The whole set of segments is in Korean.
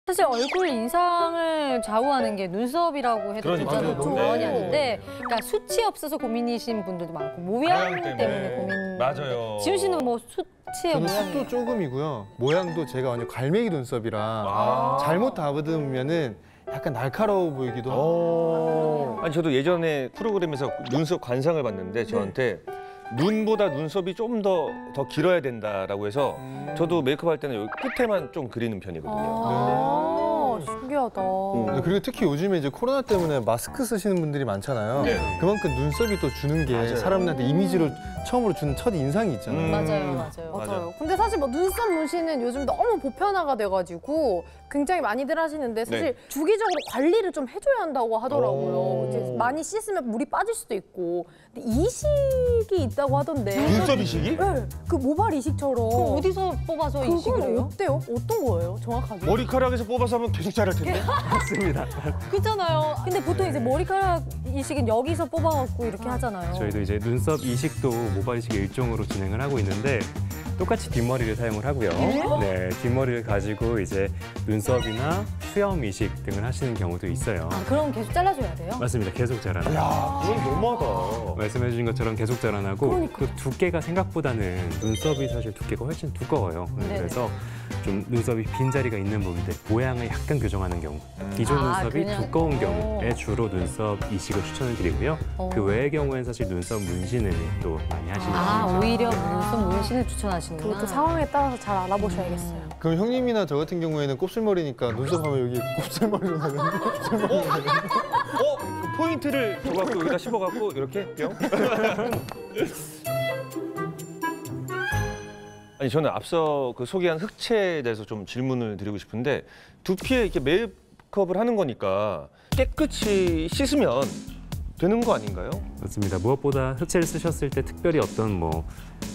사실 얼굴 인상을 좌우하는 게 눈썹이라고 해도 진짜 과언이 아닌데, 그러니까 숱이 없어서 고민이신 분들도 많고 모양 때문에 고민. 맞아요. 지훈 씨는 뭐 숱의 저는 모양이. 숱도 조금이고요. 모양도 제가 완전 갈매기 눈썹이라 잘못 다듬으면은 약간 날카로워 보이기도 하고. 아니 저도 예전에 프로그램에서 눈썹 관상을 봤는데 저한테 눈보다 눈썹이 좀 더 길어야 된다라고 해서 저도 메이크업 할 때는 여기 끝에만 좀 그리는 편이거든요. 신기하다. 그리고 특히 요즘에 이제 코로나 때문에 마스크 쓰시는 분들이 많잖아요. 네. 그만큼 눈썹이 또 주는 게 맞아요. 사람들한테 이미지로 처음으로 주는 첫 인상이 있잖아요. 맞아요. 근데 사실 뭐 눈썹 문신은 요즘 너무 보편화가 돼가지고 굉장히 많이들 하시는데 사실 주기적으로 관리를 좀 해줘야 한다고 하더라고요. 이제 많이 씻으면 물이 빠질 수도 있고. 근데 이식이 있다고 하던데. 눈썹 이식이? 네, 그 모발 이식처럼. 그럼 어디서 뽑아서 이식을 그건 해요? 어때요? 어떤 거예요, 정확하게? 머리카락에서 뽑아서 하면 계속 자랄 텐데. 맞습니다. 그렇잖아요. 근데 보통 이제 머리카락 이식은 여기서 뽑아갖고 이렇게 하잖아요. 저희도 이제 눈썹 이식도 모발 이식의 일종으로 진행을 하고 있는데 똑같이 뒷머리를 사용을 하고요. 네, 뒷머리를 가지고 이제 눈썹이나 수염 이식 등을 하시는 경우도 있어요. 아, 그럼 계속 잘라줘야 돼요? 맞습니다. 계속 자라나요. 야, 그건 너무하다. 말씀해 주신 것처럼 계속 자라나고 그러니까. 그 두께가 생각보다는 눈썹이 사실 두께가 훨씬 두꺼워요. 그래서 좀 눈썹이 빈자리가 있는 부분들 모양을 약간 교정하는 경우 기존 눈썹이 그냥. 두꺼운 경우에 주로 눈썹 이식을 추천을 드리고요. 그 외의 경우에는 사실 눈썹 문신을 또 많이 하시는 편이죠. 오히려 눈썹 문신을 추천하시는구나. 그것도 상황에 따라서 잘 알아보셔야겠어요. 그럼 형님이나 저 같은 경우에는 곱슬머리니까 눈썹 하면 여기 곱슬머리로 나는데 그 포인트를 줘갖고 여기다 씹어갖고 이렇게 뿅. 아니 저는 앞서 그 소개한 흑채에 대해서 좀 질문을 드리고 싶은데 두피에 이렇게 메이크업을 하는 거니까 깨끗이 씻으면 되는 거 아닌가요? 맞습니다. 무엇보다 흑채를 쓰셨을 때 특별히 어떤 뭐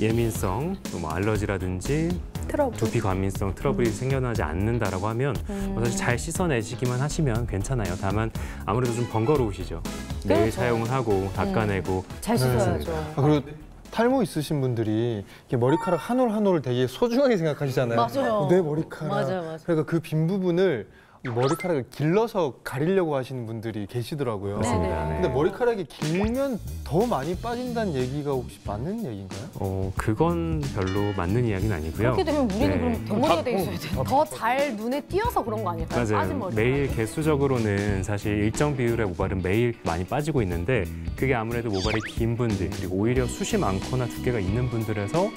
예민성, 또 뭐 알러지라든지 트러블. 두피 과민성 트러블이 생겨나지 않는다라고 하면 사실 잘 씻어내시기만 하시면 괜찮아요. 다만 아무래도 좀 번거로우시죠. 매일 사용을 하고 닦아내고 잘 씻어야죠. 그리고 탈모 있으신 분들이 이렇게 머리카락 한 올 한 올 되게 소중하게 생각하시잖아요. 맞아요. 내 머리카락. 맞아요. 그러니까 그 빈 부분을 이 머리카락을 길러서 가리려고 하시는 분들이 계시더라고요. 맞습니다. 네. 근데 머리카락이 길면 더 많이 빠진다는 얘기가 혹시 맞는 얘기인가요? 그건 별로 맞는 이야기는 아니고요. 그렇게 되면 우리는 그럼 대머리가 돼 있어야 돼. 더 잘 눈에 띄어서 그런 거 아닐까요? 빠진 맞아요. 머리. 매일 개수적으로는 사실 일정 비율의 모발은 매일 많이 빠지고 있는데 그게 아무래도 모발이 긴 분들 그리고 오히려 숱이 많거나 두께가 있는 분들에서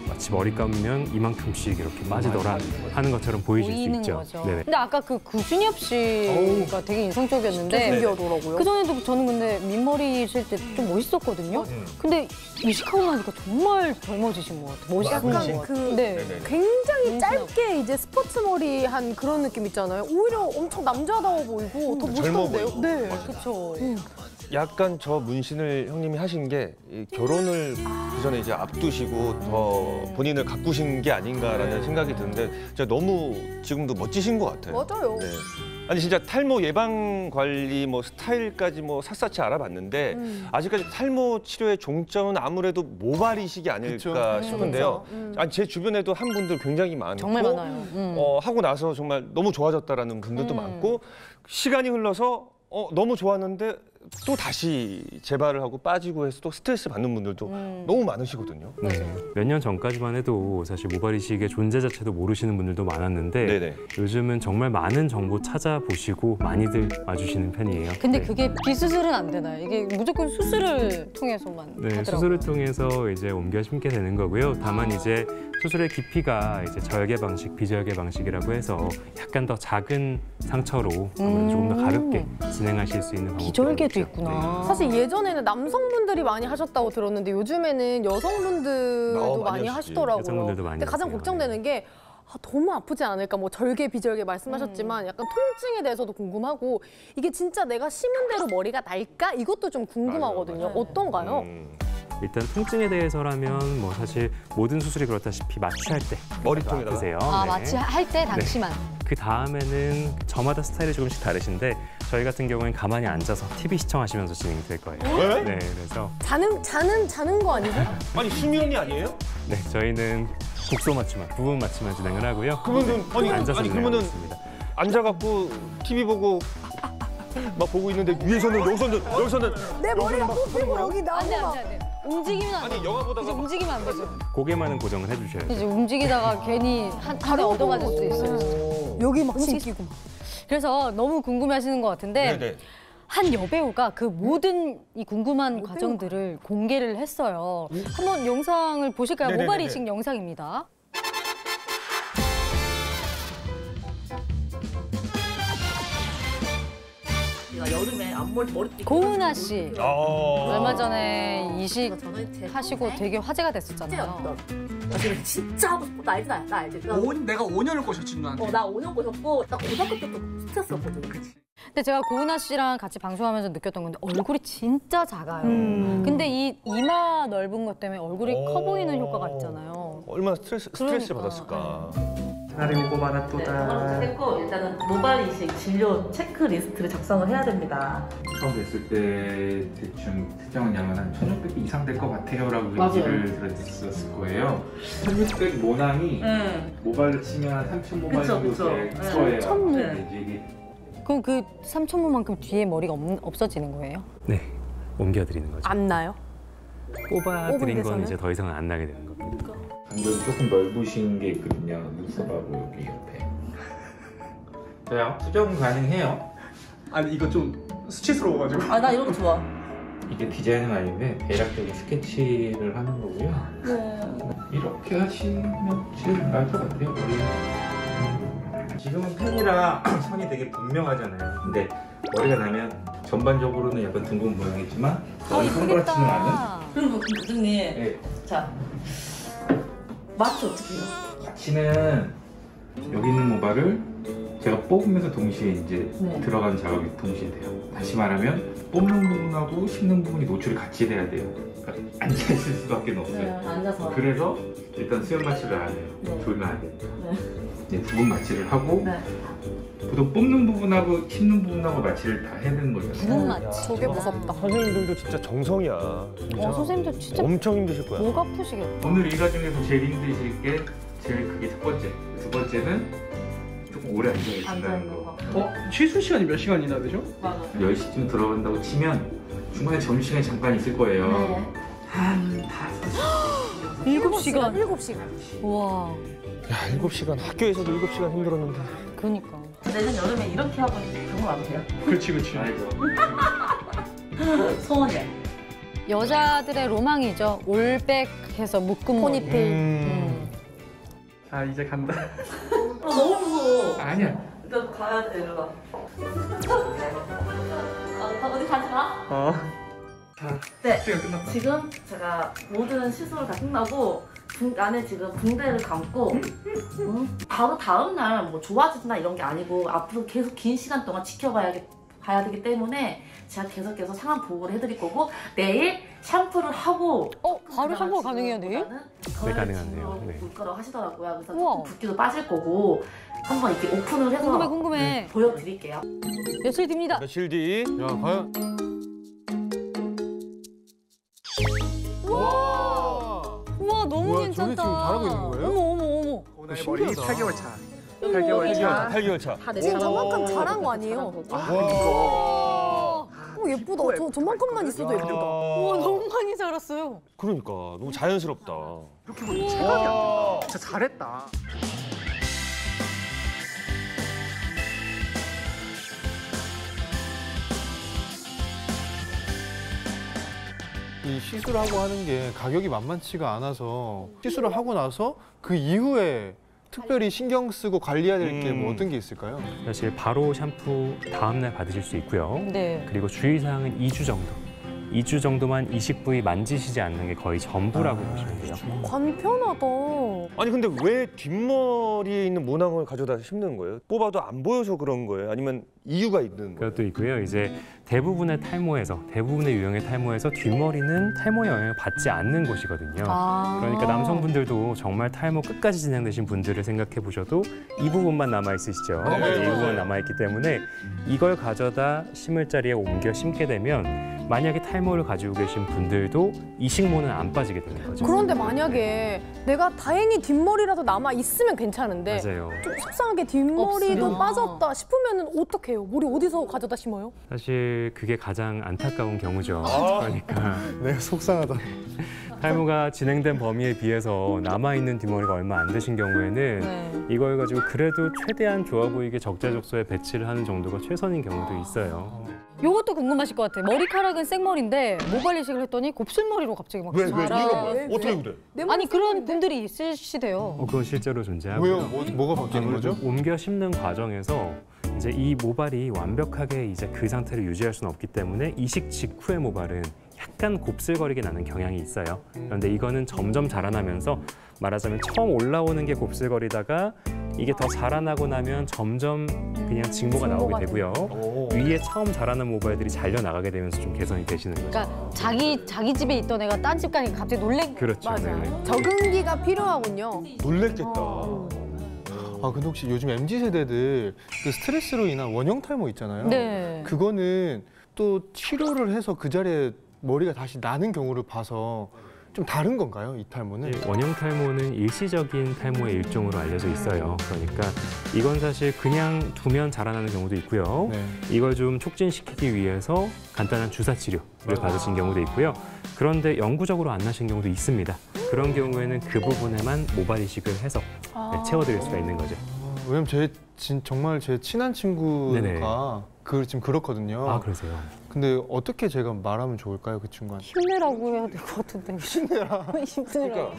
마치 머리 감으면 이만큼씩 이렇게 빠지더라 하는 것처럼 보이실 수 보이는 있죠. 거죠. 네네. 근데 아까 그 구준엽 씨가 되게 인상적이었는데 신기하더라고요. 그전에도 저는 근데 민머리 있을 때 좀 멋있었거든요. 근데 이식하고 나니까 정말 젊어지신 것 같아요. 멋있는 약간 것 그 같아요. 네. 굉장히 짧게 이제 스포츠 머리 한 그런 느낌 있잖아요. 오히려 엄청 남자다워 보이고 더 멋있던데요? 네. 그렇죠. 약간 저 문신을 형님이 하신 게 이 결혼을 그 전에 이제 앞두시고 더 본인을 가꾸신 게 아닌가라는 생각이 드는데 진짜 너무 지금도 멋지신 것 같아요. 맞아요. 네. 아니 진짜 탈모 예방 관리 뭐 스타일까지 뭐 샅샅이 알아봤는데 아직까지 탈모 치료의 종점은 아무래도 모발 이식이 아닐까 싶은데요. 아니 제 주변에도 한 분들 굉장히 많고 정말 많아요. 하고 나서 정말 너무 좋아졌다라는 분들도 많고 시간이 흘러서 너무 좋았는데 또 다시 재발을 하고 빠지고 해서 또 스트레스 받는 분들도 너무 많으시거든요. 네. 몇 년 전까지만 해도 사실 모발 이식의 존재 자체도 모르시는 분들도 많았는데 네네. 요즘은 정말 많은 정보 찾아보시고 많이들 와주시는 편이에요. 근데 네. 그게 비수술은 안 되나요? 이게 무조건 수술을 통해서만 네, 하더라고요. 수술을 통해서 이제 옮겨 심게 되는 거고요. 다만 이제 수술의 깊이가 이제 절개 방식, 비절개 방식이라고 해서 약간 더 작은 상처로 아무래도 조금 더 가볍게 진행하실 수 있는 방법이 비절개도 있구나. 사실 예전에는 남성분들이 많이 하셨다고 들었는데 요즘에는 여성분들도 많이 하시지. 하시더라고요. 여성분들도 많이 근데 가장 하세요. 걱정되는 게 너무 아프지 않을까? 뭐 절개, 비절개 말씀하셨지만 약간 통증에 대해서도 궁금하고 이게 진짜 내가 심은 대로 머리가 날까? 이것도 좀 궁금하거든요. 맞아요. 어떤가요? 일단 통증에 대해서라면 뭐 사실 모든 수술이 그렇다시피 마취할 때 머리통에다가? 아프세요. 아, 네. 마취할 때 당시만. 그 다음에는 저마다 스타일이 조금씩 다르신데 저희 같은 경우에는 가만히 앉아서 TV 시청하시면서 진행이 될 거예요. 네, 그래서 자는 거 아니죠? 아니 수면이 아니에요? 네, 저희는 국소 맞춤만, 부분 맞춤만 진행을 하고요. 그러면은 네, 앉아서 아니 진행하고 그러면은 있습니다. 앉아갖고 TV 보고 막 보고 있는데 위에서는 여기서는 내 머리가 뽑히고 여기 나오고 안돼 막. 안돼 안돼. 움직이면 안 돼. 아니 영화 보다가 이제 움직이면 안 되죠. 고개만은 고정을 해주셔야죠. 이제 움직이다가 괜히 한대 얻어맞을 수도 있어요. 여기 막 씻기고. 그래서 너무 궁금해하시는 것 같은데 네네. 한 여배우가 그 모든 이 궁금한 과정들을 공개를 했어요. 한번 영상을 보실까요? 네네네네. 모발 이식 영상입니다. 내가 여름에 앞머리 머리띠 고은하 씨 얼마 전에 저는 이식하시고 되게 화제가 됐었잖아요. 나 지금 진짜 하고 싶어. 나 알지? 나 알지? 내가 5년을 꼬셨지 누나한테. 나 5년 꼬셨고 나 고등학교 때부터 스트레스였거든. 그치? 근데 제가 고은하 씨랑 같이 방송하면서 느꼈던 건데 얼굴이 진짜 작아요. 근데 이 이마 넓은 것 때문에 얼굴이 커 보이는 효과가 있잖아요. 얼마나 스트레스를 그러니까. 받았을까. 나를 오고 네, 말았도다. 그걸 했고 일단은 모발 이식 진료 체크리스트를 작성을 해야 됩니다. 처음 뵀을 때 대충 특정한 양은 한 1600개 이상 될 것 같아요 라고 맞아요. 얘기를 들었었을 거예요. 1600 모낭이 모발로 치면 한 3000 모발 그쵸, 정도 그쵸. 될 네. 거예요. 3000 네, 이게 그럼 그 3,000모만큼 뒤에 머리가 없어지는 거예요? 네, 옮겨드리는 거죠. 안 나요? 뽑아드린 건 데서는? 이제 더 이상은 안 나게 되는 겁니다. 간격이 조금 넓으신 게 있거든요. 눈썹하고 여기 옆에. 그래요? 수정 가능해요. 아니 이거 좀 수치스러워가지고. 아 나 이런 거 좋아. 이게 디자인은 아닌데 대략적인 스케치를 하는 거고요. 네. 이렇게 하시면 제일 나을 것 같아요. 머리. 지금은 펜이라 선이 되게 분명하잖아요. 근데 머리가 나면 전반적으로는 약간 둥근 모양이지만 거의 동그랗지는 않은. 그리고 교수님 네. 자 마취 어떻게 해요? 마취는 여기 있는 모발을 제가 뽑으면서 동시에 이제 네. 들어가는 작업이 동시에 돼요. 다시 말하면 뽑는 부분하고 씹는 부분이 노출이 같이 돼야 돼요. 그러니까 앉아 있을 수밖에 없어요. 앉아서. 그래서 일단 수연 마취를 안 해요. 네. 조이면 안 됩니다. 네. 이제 부분 마취를 하고 네. 보통 뽑는 부분하고 씹는 부분하고 마취를 다 해야 되는 거잖아요. 부분 마취. 저게 무섭다. 선생님들도 진짜 정성이야. 진짜. 선생님들 진짜 엄청 힘드실 거야. 목 아프시겠다. 오늘 일과 중에서 제일 힘드실 게 제일 그게 첫 번째. 두 번째는 조금 오래 앉아 앉아 계신다는 있는 거. 거. 취수 시간이 몇 시간이나 되죠? 맞아. 10시쯤 들어간다고 치면 중간에 점심시간이 잠깐 있을 거예요. 네. 한 5시간. 7시간. 7시간. 우와. 야, 7시간. 학교에서도 7시간 힘들었는데. 그러니까. 내년 여름에 이렇게 하고 병원 와도 돼요? 그렇지 그렇지. 아이고. 소원이야. 여자들의 로망이죠. 올백해서 묶음 머리. 포니테일. 아 이제 간다. 너무 무서워. 아니야. 일단 가야 돼, 일로 와. 어디 가지 마. 자, 네. 시간 끝났다. 지금 제가 모든 시술을 다 끝나고 안에 지금 붕대를 감고 바로 다음 날 뭐 좋아지거나 이런 게 아니고 앞으로 계속 긴 시간 동안 지켜봐야 되기 때문에 제가 계속해서 상한 보호를 해드릴 거고 내일 샴푸를 하고 바로 샴푸가 가능해요, 내일? 네, 가능하네요. 네. 볼 거라고 하시더라고요. 그래서 우와. 조금 붓기도 빠질 거고 한번 이렇게 오픈을 해서 궁금해. 보여드릴게요. 며칠 뒤입니다. 며칠 뒤. 야, 과연. 우와, 너무 뭐야, 괜찮다. 저게 지금 잘하고 있는 거예요? 어머. 오늘 머리 신기하다. 8개월 차. 8개월 8개월 차. 8개월 차. 지금 저만큼 잘한 거 아니에요? 예쁘다. 저만큼만 있어도 예쁘다. 우와, 너무 많이 자랐어요. 그러니까 너무 자연스럽다. 이렇게 보니 체감이 안 된다. 진짜 잘했다. 이 시술하고 하는 게 가격이 만만치가 않아서 시술을 하고 나서 그 이후에 특별히 신경 쓰고 관리해야 될 게 뭐 어떤 게 있을까요? 사실 바로 샴푸 다음날 받으실 수 있고요. 네. 그리고 주의사항은 2주 정도. 2주 정도만 이식 부위 만지시지 않는 게 거의 전부라고 보시면 돼요. 간편하다. 아니 근데 왜 뒷머리에 있는 모낭을 가져다 심는 거예요? 뽑아도 안 보여서 그런 거예요? 아니면 이유가 있는 거예요? 그것도 있고요. 이제 대부분의 탈모에서 대부분의 유형의 탈모에서 뒷머리는 탈모의 영향을 받지 않는 곳이거든요. 그러니까 남성분들도 정말 탈모 끝까지 진행되신 분들을 생각해 보셔도 이 부분만 남아 있으시죠. 네, 이 부분 맞아요. 남아 있기 때문에 이걸 가져다 심을 자리에 옮겨 심게 되면 만약에 탈모를 가지고 계신 분들도 이식모는 안 빠지게 되는 거죠. 그런데 만약에 내가 다행히 뒷머리라도 남아 있으면 괜찮은데 맞아요. 좀 속상하게 뒷머리도 없으면. 빠졌다 싶으면 어떡해요? 머리 어디서 가져다 심어요? 사실 그게 가장 안타까운 경우죠. 그러니까 네, 속상하다. 탈모가 진행된 범위에 비해서 남아있는 뒷머리가 얼마 안 되신 경우에는 네. 이걸 가지고 그래도 최대한 좋아 보이게 적재적소에 배치를 하는 정도가 최선인 경우도 있어요. 요것도 궁금하실 것 같아요. 머리카락은 생머리인데 모발이식을 했더니 곱슬머리로 갑자기 막 자라. 어떻게 그래? 아니 그런 분들이 있으시대요. 그건 실제로 존재하고요. 왜요? 뭐가 바뀌는 거죠? 옮겨 심는 과정에서 이제 이 모발이 완벽하게 이제 그 상태를 유지할 수는 없기 때문에 이식 직후의 모발은 약간 곱슬거리게 나는 경향이 있어요. 그런데 이거는 점점 자라나면서 말하자면 처음 올라오는 게 곱슬거리다가 이게 더 자라나고 나면 점점 그냥 직모가 나오게 되고요. 위에 처음 자라는 모발들이 잘려 나가게 되면서 좀 개선이 되시는 거죠. 그러니까 자기 집에 있던 애가 딴 집 가니까 갑자기 놀래. 그렇죠. 네네. 적응기가 필요하군요. 놀랬겠다. 아, 근데 혹시 요즘 MZ 세대들 그 스트레스로 인한 원형 탈모 있잖아요. 네. 그거는 또 치료를 해서 그 자리에 머리가 다시 나는 경우를 봐서 좀 다른 건가요, 이 탈모는? 원형 탈모는 일시적인 탈모의 일종으로 알려져 있어요. 그러니까 이건 사실 그냥 두면 자라나는 경우도 있고요. 네. 이걸 좀 촉진시키기 위해서 간단한 주사 치료를 받으신 경우도 있고요. 그런데 영구적으로 안 나신 경우도 있습니다. 그런 경우에는 그 부분에만 모발 이식을 해서 채워드릴 수가 있는 거죠. 왜냐면 정말 제 친한 친구가 네네. 지금 그렇거든요. 아, 그러세요? 근데 어떻게 제가 말하면 좋을까요, 그 친구한테? 힘내라고 해야 될 것 같은데. 힘내라.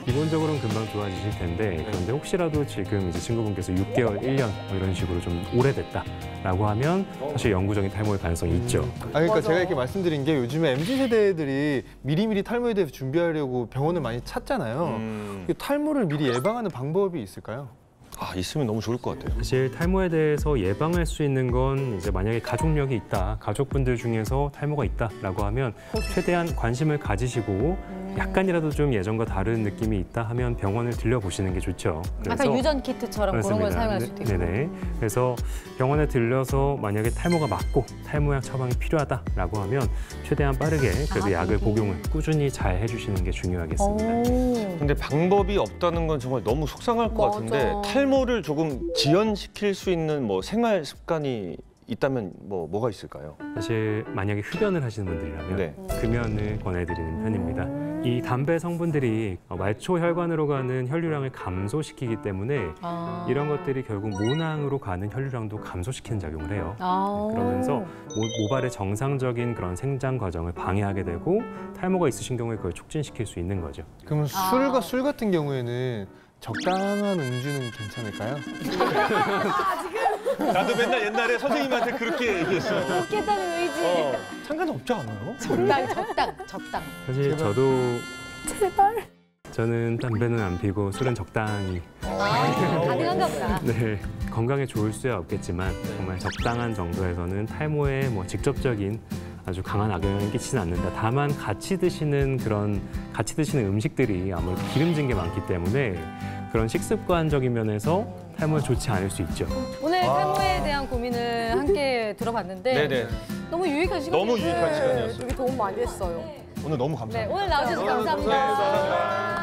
기본적으로는 금방 좋아지실 텐데 그런데 혹시라도 지금 이제 친구분께서 6개월, 1년 뭐 이런 식으로 좀 오래됐다라고 하면 사실 영구적인 탈모일 가능성이 있죠. 그러니까 제가 이렇게 말씀드린 게 요즘에 MZ 세대들이 미리미리 탈모에 대해서 준비하려고 병원을 많이 찾잖아요. 탈모를 미리 예방하는 방법이 있을까요? 아, 있으면 너무 좋을 것 같아요. 사실 탈모에 대해서 예방할 수 있는 건 이제 만약에 가족력이 있다, 가족분들 중에서 탈모가 있다라고 하면 최대한 관심을 가지시고 약간이라도 좀 예전과 다른 느낌이 있다 하면 병원을 들려보시는 게 좋죠. 아까 유전 키트처럼 그런 걸 사용할 수도 있고. 네네. 그래서 병원에 들려서 만약에 탈모가 맞고 탈모약 처방이 필요하다라고 하면 최대한 빠르게 그래도 약을 복용을 꾸준히 잘 해주시는 게 중요하겠습니다. 근데 방법이 없다는 건 정말 너무 속상할 것 같은데 탈모를 조금 지연시킬 수 있는 뭐 생활 습관이 있다면 뭐가 있을까요? 사실 만약에 흡연을 하시는 분들이라면 네. 금연을 권해드리는 편입니다. 이 담배 성분들이 말초 혈관으로 가는 혈류량을 감소시키기 때문에 이런 것들이 결국 모낭으로 가는 혈류량도 감소시키는 작용을 해요. 그러면서 모발의 정상적인 그런 생장 과정을 방해하게 되고 탈모가 있으신 경우에 그걸 촉진시킬 수 있는 거죠. 그럼 술과 술 같은 경우에는 적당한 음주는 괜찮을까요? 나도 맨날 옛날에 선생님한테 그렇게 얘기했어요. 좋겠다는 의지. 상관없지 않아요? 적당. 사실 저도 저는 담배는 안 피고 술은 적당히 가능한가 보다. 네, 건강에 좋을 수야 없겠지만 정말 적당한 정도에서는 탈모에 뭐 직접적인 아주 강한 악영향을 끼치지는 않는다. 다만 같이 드시는 음식들이 아무래도 기름진 게 많기 때문에 그런 식습관적인 면에서 탈모에 좋지 않을 수 있죠. 오늘 탈모에 대한 고민을 함께 들어봤는데 네네. 너무 유익한 시간이었어요. 너무 유익한 시간이었어요. 되게 도움 많이 됐어요. 오늘 너무 감사합니다. 네, 오늘 나와주셔서 감사합니다.